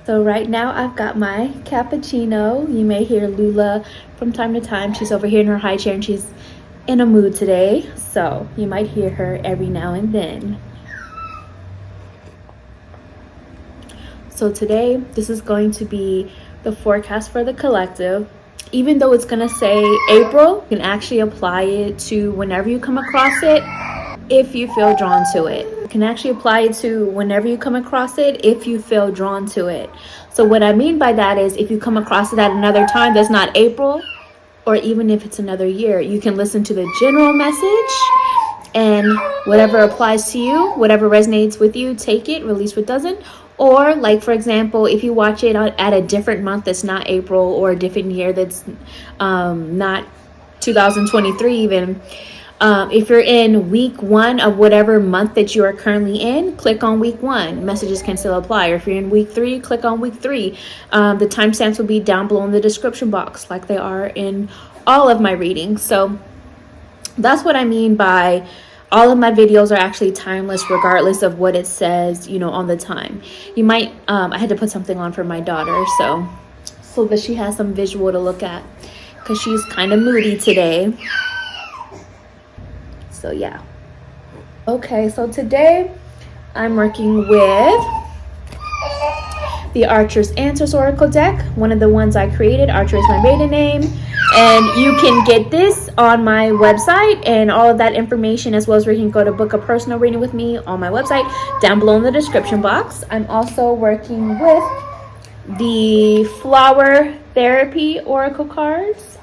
So right now I've got my cappuccino. You may hear Lula from time to time. She's over here in her high chair and she's in a mood today. So you might hear her every now and then. So today, this is going to be the forecast for the collective. Even though it's gonna say April, you can actually apply it to whenever you come across it, if you feel drawn to it. You can actually apply it to whenever you come across it, if you feel drawn to it. So what I mean by that is if you come across it at another time that's not April, or even if it's another year, you can listen to the general message and whatever applies to you, whatever resonates with you, take it, release what doesn't. Or like, for example, if you watch it at a different month that's not April, or a different year that's not 2023 even, if you're in week 1 of whatever month that you are currently in, click on week 1. Messages can still apply. Or if you're in week 3, click on week 3. The timestamps will be down below in the description box like they are in all of my readings. So that's what I mean by all of my videos are actually timeless regardless of what it says, you know, on the time. You might, I had to put something on for my daughter so that she has some visual to look at because she's kind of moody today. So yeah. Okay, so today I'm working with the Archer's Answers Oracle deck, one of the ones I created. Archer is my maiden name. And you can get this on my website and all of that information, as well as where you can go to book a personal reading with me on my website down below in the description box. I'm also working with the Flower Therapy Oracle cards.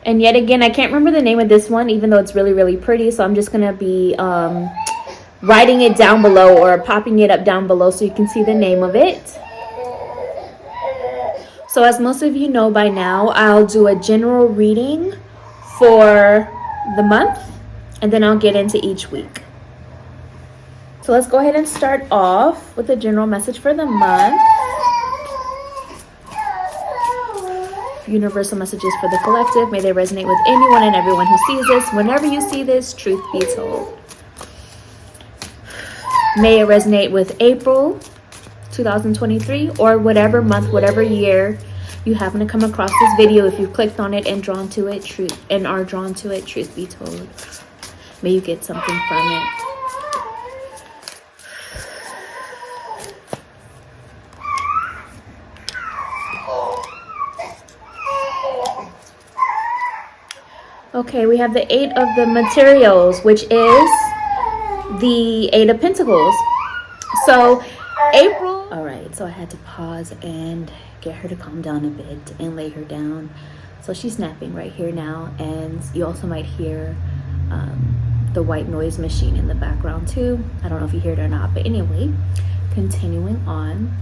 And yet again, I can't remember the name of this one, even though it's really, really pretty. So I'm just going to be writing it down below or popping it up down below so you can see the name of it. So as most of you know by now, I'll do a general reading for the month, and then I'll get into each week. So let's go ahead and start off with the general message for the month. Universal messages for the collective. May they resonate with anyone and everyone who sees this. Whenever you see this, truth be told. May it resonate with April 2023 or whatever month, whatever year you happen to come across this video. If you clicked on it and drawn to it, are drawn to it, truth be told, may you get something from it. Okay, we have the 8 of the materials, which is the 8 of Pentacles. So April, all right, so I had to pause and get her to calm down a bit and lay her down. So she's napping right here now, and you also might hear the white noise machine in the background too. I don't know if you hear it or not, but anyway, continuing on.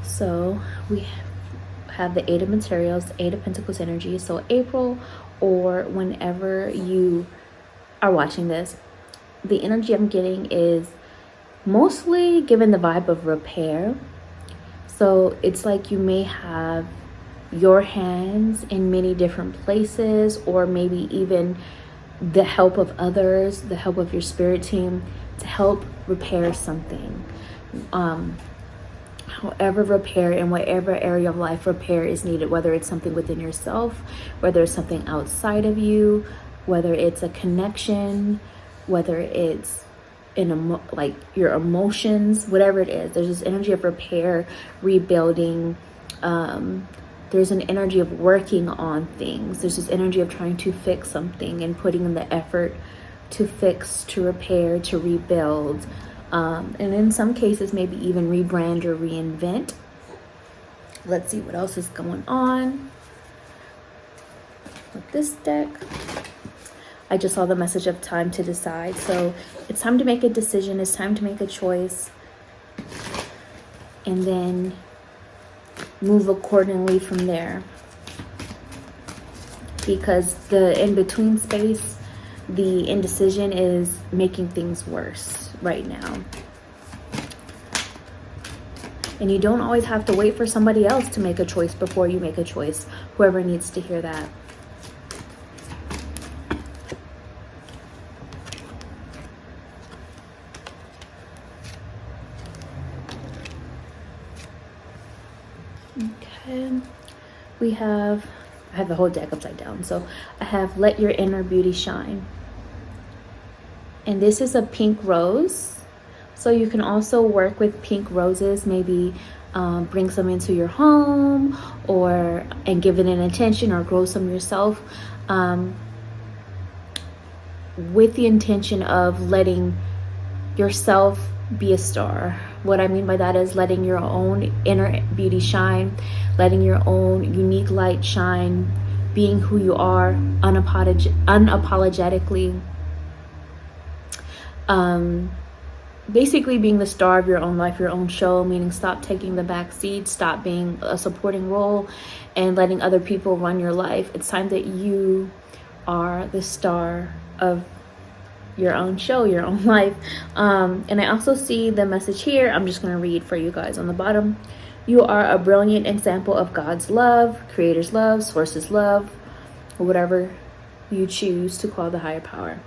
So we have the 8 of materials, 8 of Pentacles energy. So April, or whenever you are watching this, the energy I'm getting is mostly given the vibe of repair. So it's like you may have your hands in many different places, or maybe even the help of others, the help of your spirit team to help repair something. However, repair in whatever area of life repair is needed, whether it's something within yourself, whether it's something outside of you, whether it's a connection, whether it's in like your emotions, whatever it is. There's this energy of repair, rebuilding. There's an energy of working on things. There's this energy of trying to fix something and putting in the effort to fix, to repair, to rebuild. And in some cases, maybe even rebrand or reinvent. Let's see what else is going on with this deck. I just saw the message of time to decide. So it's time to make a decision. It's time to make a choice. And then move accordingly from there. Because the in-between space, the indecision is making things worse right now. And you don't always have to wait for somebody else to make a choice before you make a choice. Whoever needs to hear that. Okay, I have the whole deck upside down. So I have let your inner beauty shine. And this is a pink rose. So you can also work with pink roses, maybe bring some into your home and give it an intention, or grow some yourself with the intention of letting yourself be a star. What I mean by that is letting your own inner beauty shine, letting your own unique light shine, being who you are unapologetically. Basically being the star of your own life, your own show, meaning stop taking the back seat, stop being a supporting role and letting other people run your life. It's time that you are the star of your own show, your own life. And I also see the message here. I'm just going to read for you guys on the bottom. You are a brilliant example of God's love, Creator's love, Source's love, or whatever you choose to call the higher power.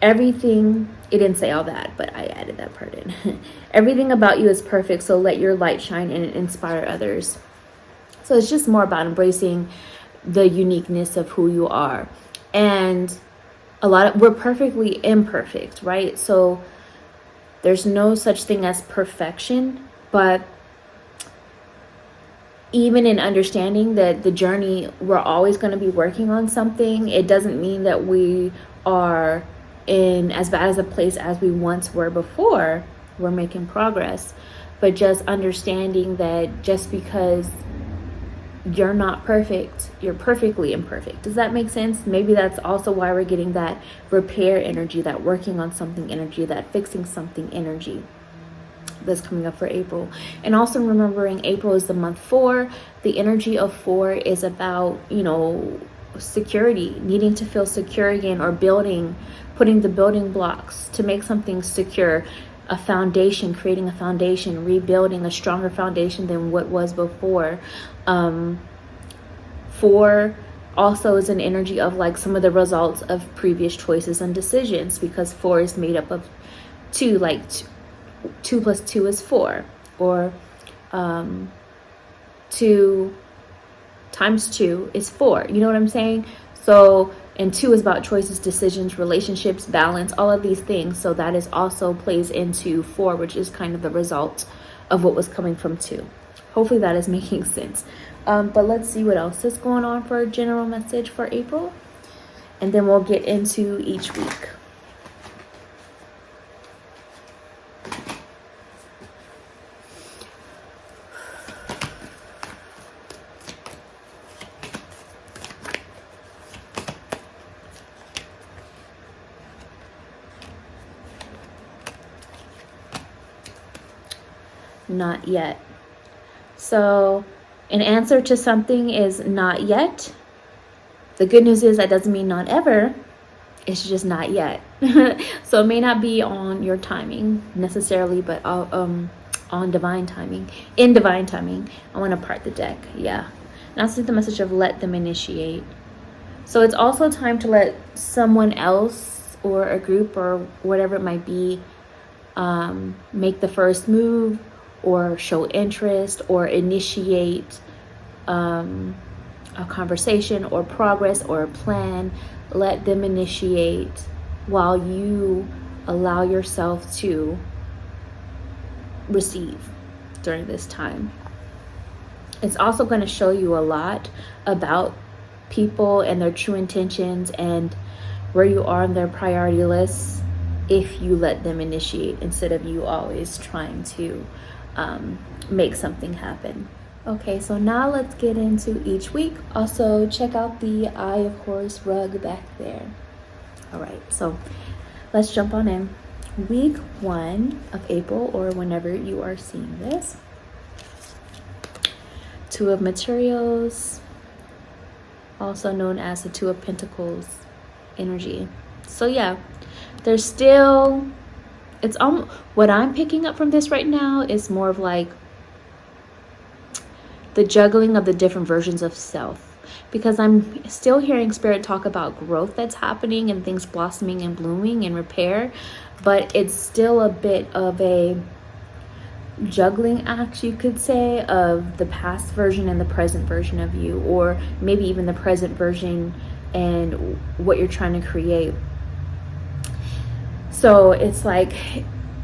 Everything, it didn't say all that, but I added that part in. Everything about you is perfect, so let your light shine and inspire others. So it's just more about embracing the uniqueness of who you are. And we're perfectly imperfect, right? So there's no such thing as perfection, but even in understanding that the journey, we're always going to be working on something, it doesn't mean that we are in as bad as a place as we once were before. We're making progress, but just understanding that just because you're not perfect, you're perfectly imperfect. Does that make sense? Maybe that's also why we're getting that repair energy, that working on something energy, that fixing something energy that's coming up for April. And also remembering April is the month 4. The energy of 4 is about, security, needing to feel secure again, or putting the building blocks to make something secure, a foundation, creating a foundation, rebuilding a stronger foundation than what was before. 4 also is an energy of like some of the results of previous choices and decisions, because 4 is made up of 2, like 2 plus 2 is 4, or 2 times 2 is 4. You know what I'm saying? So, and 2 is about choices, decisions, relationships, balance, all of these things. So that is also plays into 4, which is kind of the result of what was coming from 2. Hopefully that is making sense. But let's see what else is going on for a general message for April. And then we'll get into each week. Not yet. So an answer to something is not yet. The good news is that doesn't mean not ever. It's just not yet. So it may not be on your timing necessarily, but on divine timing. In divine timing. I want to part the deck. Yeah. And also the message of let them initiate. So it's also time to let someone else or a group or whatever it might be make the first move, or show interest, or initiate a conversation or progress or a plan. Let them initiate while you allow yourself to receive during this time. It's also going to show you a lot about people and their true intentions and where you are on their priority lists if you let them initiate instead of you always trying to make something happen. Okay, so now let's get into each week. Also, check out the Eye of Horus rug back there. All right, so let's jump on in. Week 1 of April, or whenever you are seeing this. 2 of Materials, also known as the 2 of Pentacles energy. So yeah, there's still, it's what I'm picking up from this right now is more of like the juggling of the different versions of self, because I'm still hearing Spirit talk about growth that's happening and things blossoming and blooming and repair, but it's still a bit of a juggling act, you could say, of the past version and the present version of you, or maybe even the present version and what you're trying to create. So it's like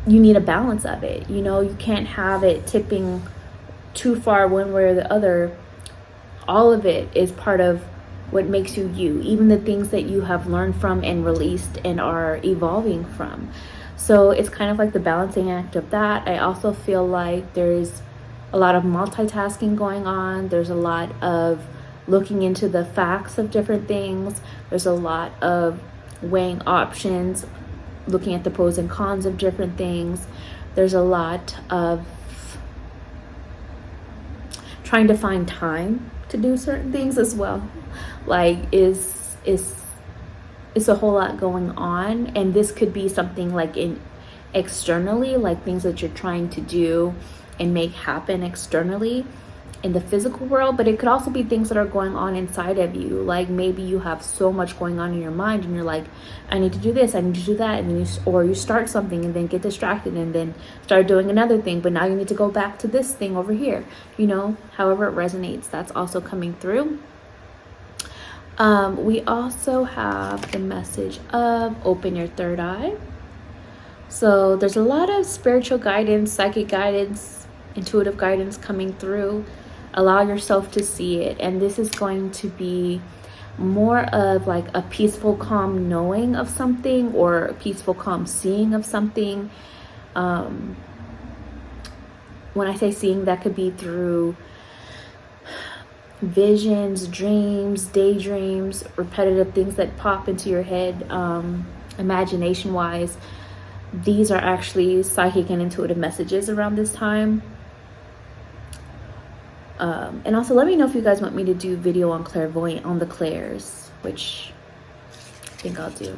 you need a balance of it. You know, you can't have it tipping too far one way or the other. All of it is part of what makes you you, even the things that you have learned from and released and are evolving from. So it's kind of like the balancing act of that. I also feel like there's a lot of multitasking going on. There's a lot of looking into the facts of different things. There's a lot of weighing options, looking at the pros and cons of different things. There's a lot of trying to find time to do certain things as well. Like it's a whole lot going on, and this could be something like externally, like things that you're trying to do and make happen externally in the physical world, but it could also be things that are going on inside of you. Like maybe you have so much going on in your mind and you're like, I need to do this, I need to do that, and then you start something and then get distracted and then start doing another thing, but now you need to go back to this thing over here, you know, however it resonates. That's also coming through. We also have the message of open your third eye. So there's a lot of spiritual guidance, psychic guidance, intuitive guidance coming through. Allow yourself to see it. And this is going to be more of like a peaceful, calm knowing of something, or a peaceful, calm seeing of something. When I say seeing, that could be through visions, dreams, daydreams, repetitive things that pop into your head, imagination wise. These are actually psychic and intuitive messages around this time. And also let me know if you guys want me to do video on clairvoyant, on the clairs, which I think I'll do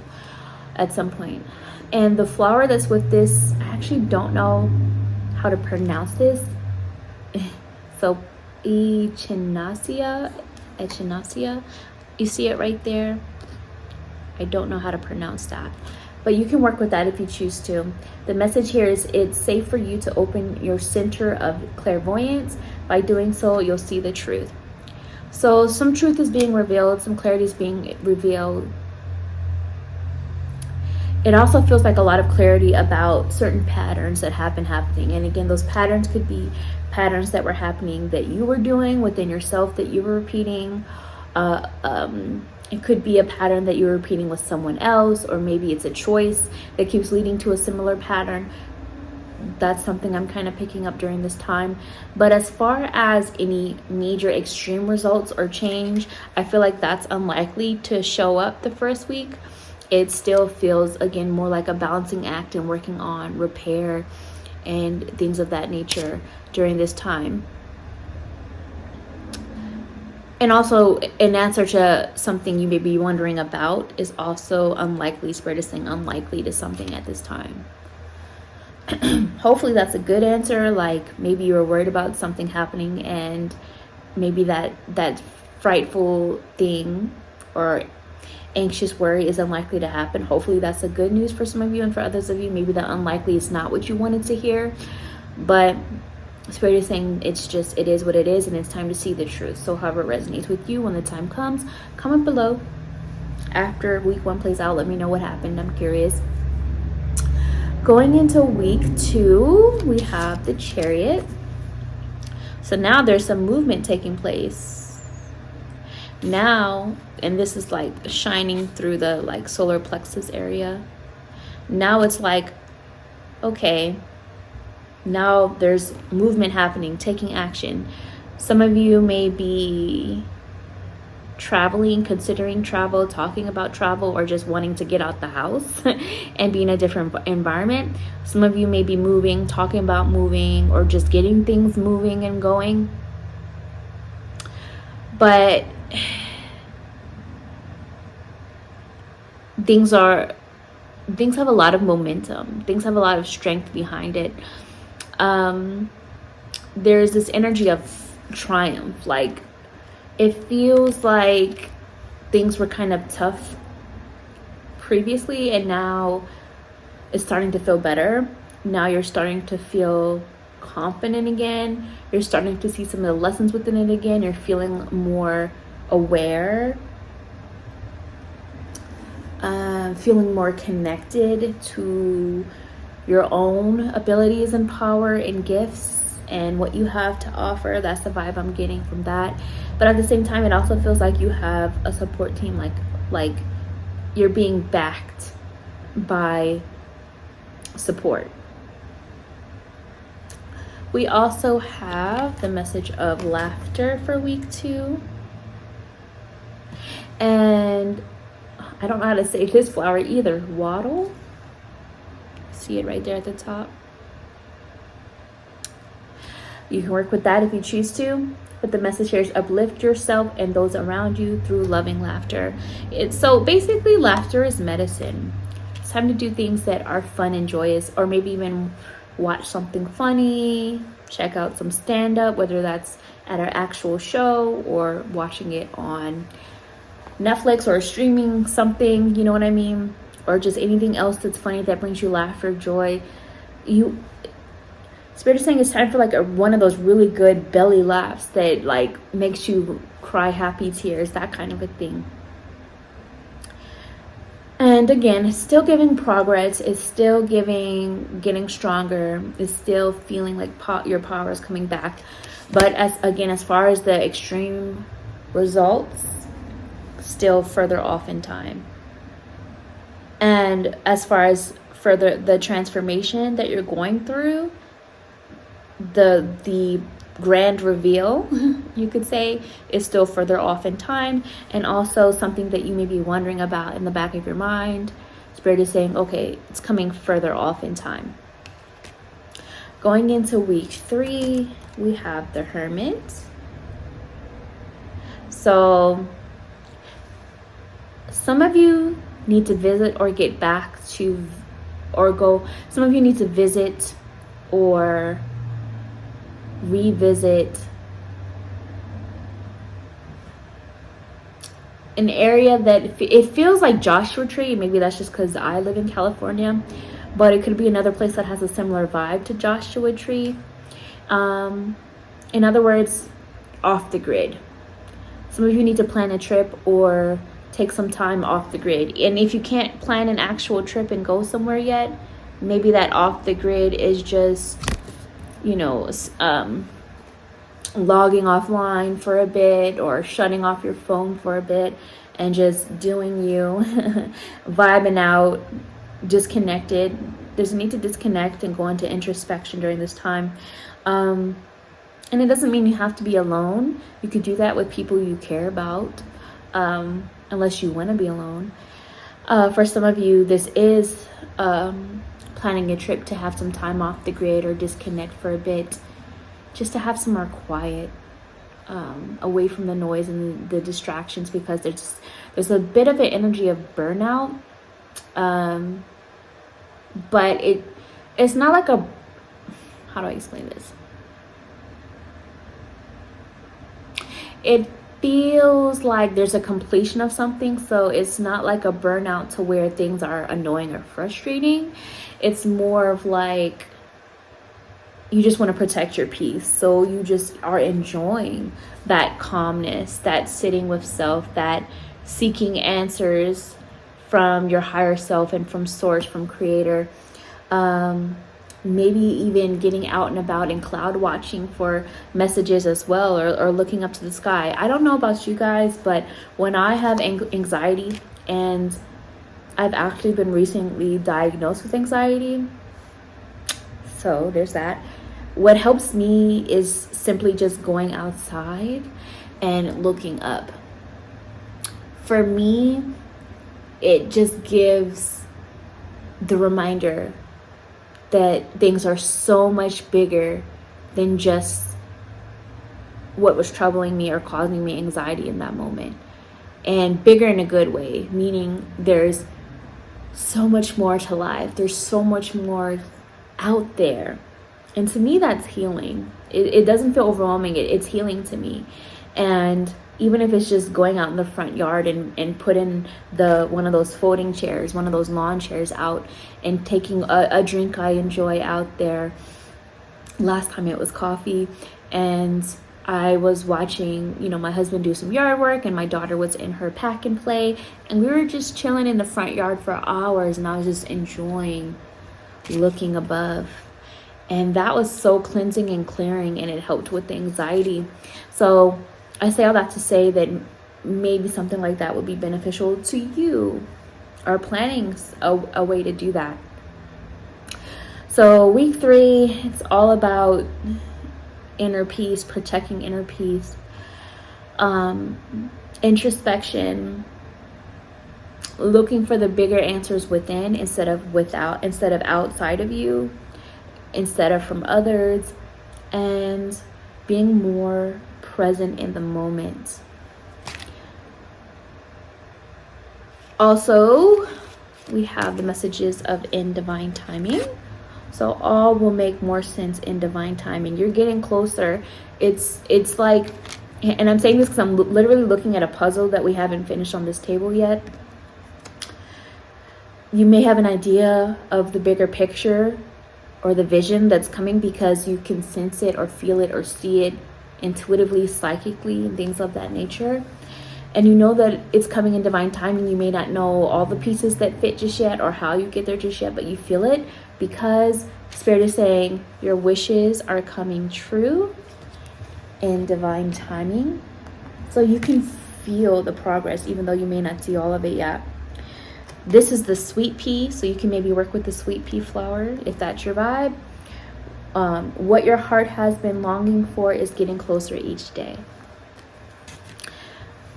at some point. And the flower that's with this, I actually don't know how to pronounce this. So echinacea, you see it right there. I don't know how to pronounce that, but you can work with that if you choose to. The message here is it's safe for you to open your center of clairvoyance. By doing so, you'll see the truth. So some truth is being revealed, some clarity is being revealed. It also feels like a lot of clarity about certain patterns that have been happening. And again, those patterns could be patterns that were happening that you were doing within yourself, that you were repeating. It could be a pattern that you're repeating with someone else, or maybe it's a choice that keeps leading to a similar pattern. That's something I'm kind of picking up during this time. But as far as any major extreme results or change, I feel like that's unlikely to show up the first week. It still feels, again, more like a balancing act and working on repair and things of that nature during this time. And also, in answer to something you may be wondering about, is also unlikely. Spirit is saying unlikely to something at this time. Hopefully that's a good answer. Like maybe you were worried about something happening, and maybe that frightful thing or anxious worry is unlikely to happen. Hopefully that's a good news for some of you, and for others of you, maybe that unlikely is not what you wanted to hear. But Spirit is saying it is what it is, and it's time to see the truth. So however it resonates with you, when the time comes, comment below. After week 1 plays out, let me know what happened. I'm curious. Going into week 2, we have the Chariot. So now there's some movement taking place. Now, and this is like shining through the like solar plexus area. Now it's like, okay, now there's movement happening, taking action. Some of you may be traveling, considering travel, talking about travel, or just wanting to get out the house and be in a different environment. Some of you may be moving, talking about moving, or just getting things moving and going. But things have a lot of momentum. Things have a lot of strength behind it. There's this energy of triumph. Like it feels like things were kind of tough previously, and now it's starting to feel better. Now you're starting to feel confident again. You're starting to see some of the lessons within it again. You're feeling more aware, feeling more connected to your own abilities and power and gifts and what you have to offer. That's the vibe I'm getting from that. But at the same time, it also feels like you have a support team, like you're being backed by support. We also have the message of laughter for week 2. And I don't know how to say this flower either. Wattle. See it right there at the top. You can work with that if you choose to. But the message here is uplift yourself and those around you through loving laughter. So basically, laughter is medicine. It's time to do things that are fun and joyous, or maybe even watch something funny, check out some stand-up, whether that's at our actual show or watching it on Netflix or streaming something, you know what I mean? Or just anything else that's funny that brings you laughter, joy. Spirit is saying it's time for like one of those really good belly laughs that like makes you cry happy tears, that kind of a thing. And again, it's still giving progress. It's still getting stronger. It's still feeling like your power is coming back. But as far as the extreme results, still further off in time. And as far as further the transformation that you're going through, the grand reveal, you could say, is still further off in time. And also something that you may be wondering about in the back of your mind, Spirit is saying, okay, it's coming further off in time. Going into week 3, we have the Hermit. So some of you need to visit or get back to, or go, some of you need to visit or revisit an area that it feels like Joshua Tree. Maybe that's just because I live in California, but it could be another place that has a similar vibe to Joshua Tree. In other words, off the grid. Some of you need to plan a trip or take some time off the grid. And if you can't plan an actual trip and go somewhere yet, maybe that off the grid is just, logging offline for a bit or shutting off your phone for a bit and just doing you, vibing out, disconnected. There's a need to disconnect and go into introspection during this time. And it doesn't mean you have to be alone. You could do that with people you care about, unless you want to be alone. For some of you, this is planning a trip to have some time off the grid or disconnect for a bit, just to have some more quiet, away from the noise and the distractions, because there's a bit of an energy of burnout. But it's not like how do I explain this? It feels like there's a completion of something, so it's not like a burnout to where things are annoying or frustrating. It's more of like you just want to protect your peace, so you just are enjoying that calmness, that sitting with self, that seeking answers from your higher self and from source, from creator. Maybe even getting out and about and cloud watching for messages as well, or looking up to the sky. I don't know about you guys, but when I have anxiety, and I've actually been recently diagnosed with anxiety, so there's that. What helps me is simply just going outside and looking up. For me, it just gives the reminder that things are so much bigger than just what was troubling me or causing me anxiety in that moment. And bigger in a good way, meaning there's so much more to life. There's so much more out there. And to me, that's healing. It doesn't feel overwhelming. It's healing to me. And even if it's just going out in the front yard and putting one of those folding chairs, one of those lawn chairs out, and taking a drink I enjoy out there, last time it was coffee, and I was watching, my husband do some yard work, and my daughter was in her pack and play, and we were just chilling in the front yard for hours, and I was just enjoying looking above. And that was so cleansing and clearing, and it helped with the anxiety. So I say all that to say that maybe something like that would be beneficial to you, or planning a way to do that. So week 3, it's all about inner peace, protecting inner peace, introspection, looking for the bigger answers within instead of outside of you, instead of from others, and being more present in the moment. Also, we have the messages of in divine timing. So all will make more sense in divine timing. You're getting closer. It's like, and I'm saying this because I'm literally looking at a puzzle that we haven't finished on this table yet. You may have an idea of the bigger picture or the vision that's coming because you can sense it or feel it or see it intuitively, psychically, and things of that nature. And you know that it's coming in divine timing. You may not know all the pieces that fit just yet or how you get there just yet, but you feel it because Spirit is saying your wishes are coming true in divine timing. So you can feel the progress even though you may not see all of it yet. This is the sweet pea, so you can maybe work with the sweet pea flower if that's your vibe. What your heart has been longing for is getting closer each day.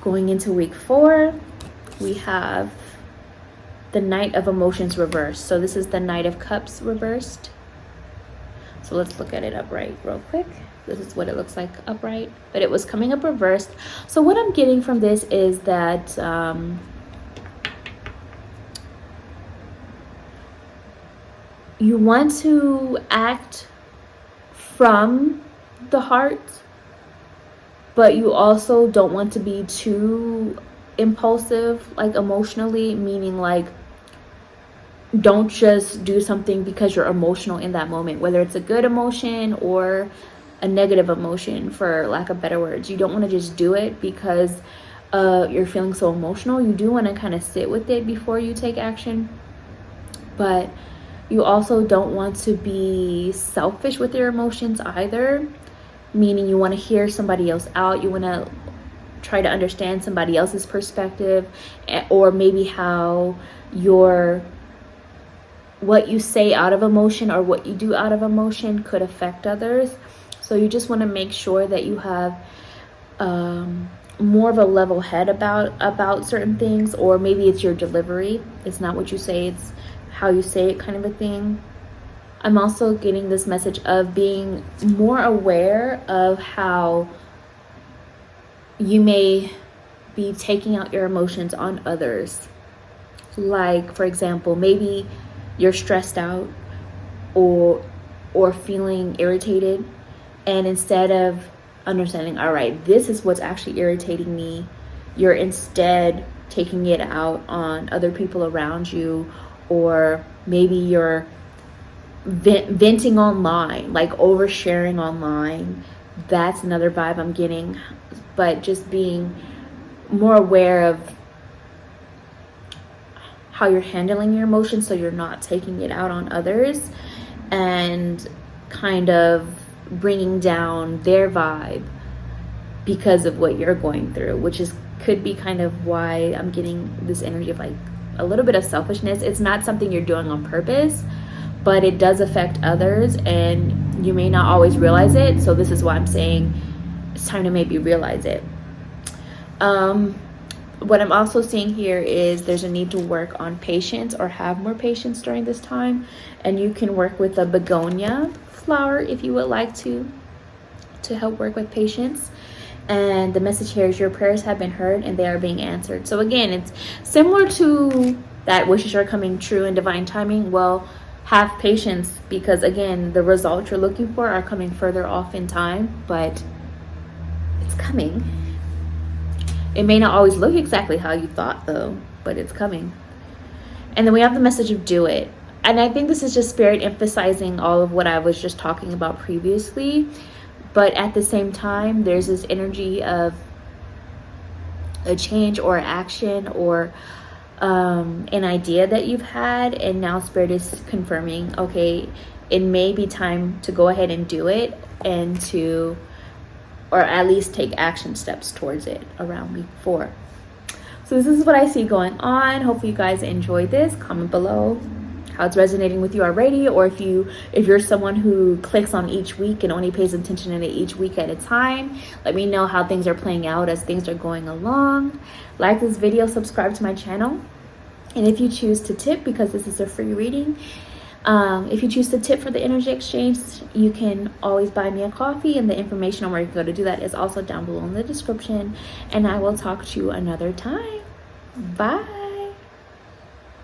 Going into week 4, we have the Knight of Emotions reversed. So this is the Knight of Cups reversed. So let's look at it upright real quick. This is what it looks like upright, but it was coming up reversed. So what I'm getting from this is that you want to act from the heart, but you also don't want to be too impulsive, like emotionally, meaning like don't just do something because you're emotional in that moment, whether it's a good emotion or a negative emotion, for lack of better words. You don't want to just do it because you're feeling so emotional. You do want to kind of sit with it before you take action, but you also don't want to be selfish with your emotions either, meaning you want to hear somebody else out. You want to try to understand somebody else's perspective, or maybe how what you say out of emotion or what you do out of emotion could affect others. So you just want to make sure that you have more of a level head about certain things, or maybe it's your delivery. It's not what you say, it's how you say it, kind of a thing. I'm also getting this message of being more aware of how you may be taking out your emotions on others. Like, for example, maybe you're stressed out or feeling irritated, and instead of understanding, all right, this is what's actually irritating me, you're instead taking it out on other people around you, or maybe you're venting online, like oversharing online. That's another vibe I'm getting. But just being more aware of how you're handling your emotions so you're not taking it out on others, and kind of bringing down their vibe because of what you're going through, which could be kind of why I'm getting this energy of like a little bit of selfishness. It's not something you're doing on purpose, but it does affect others, and you may not always realize it. So this is why I'm saying it's time to maybe realize it. What I'm also seeing here is there's a need to work on patience, or have more patience during this time, and you can work with a begonia flower if you would like to help work with patience. And the message here is your prayers have been heard and they are being answered. So again, it's similar to that wishes are coming true in divine timing. Well, have patience, because again, the results you're looking for are coming further off in time, but it's coming. It may not always look exactly how you thought though, but it's coming. And then we have the message of do it. And I think this is just Spirit emphasizing all of what I was just talking about previously. But at the same time, there's this energy of a change or action or an idea that you've had, and now Spirit is confirming, okay, it may be time to go ahead and do it, and to, or at least take action steps towards it around week 4. So this is what I see going on. Hopefully you guys enjoyed this. Comment below how it's resonating with you already, or if you're someone who clicks on each week and only pays attention to each week at a time. Let me know how things are playing out as things are going along. Like this video, subscribe to my channel, and if you choose to tip, because this is a free reading, if you choose to tip for the energy exchange, you can always buy me a coffee, and the information on where you can go to do that is also down below in the description. And I will talk to you another time. Bye.